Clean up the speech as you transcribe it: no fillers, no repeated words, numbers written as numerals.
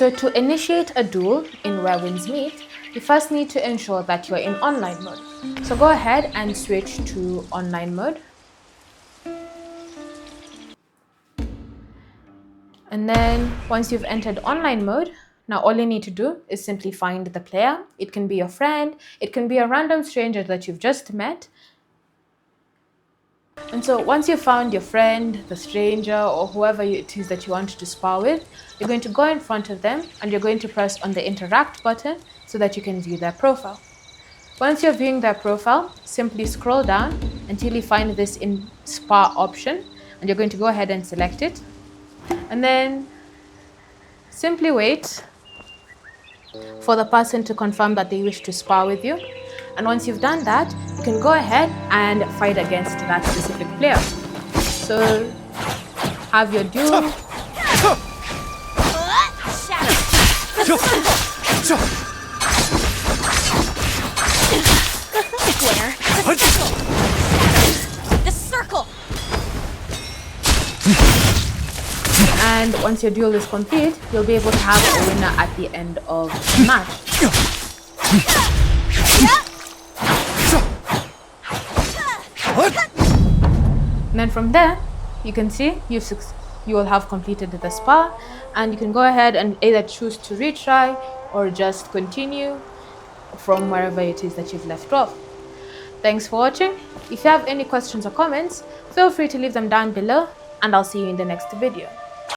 So to initiate a duel in Where Winds Meet, you first need to ensure that you're in online mode. So go ahead and switch to online mode. And then once you've entered online mode, now all you need to do is simply find the player. It can be your friend, it can be a random stranger that you've just met. And so once you've found your friend, the stranger, or whoever it is that you want to spar with, you're going to go in front of them and you're going to press on the interact button so that you can view their profile. Once you're viewing their profile, simply scroll down until you find this in Spar option, and you're going to go ahead and select it. And then simply wait for the person to confirm that they wish to spar with you. And once you've done that, you can go ahead and fight against that specific player. So have your duel. The circle. And once your duel is complete, you'll be able to have a winner at the end of the match. And then from there, you can see you will have completed the spar, and you can go ahead and either choose to retry or just continue from wherever it is that you've left off. Thanks for watching. If you have any questions or comments, feel free to leave them down below, and I'll see you in the next video.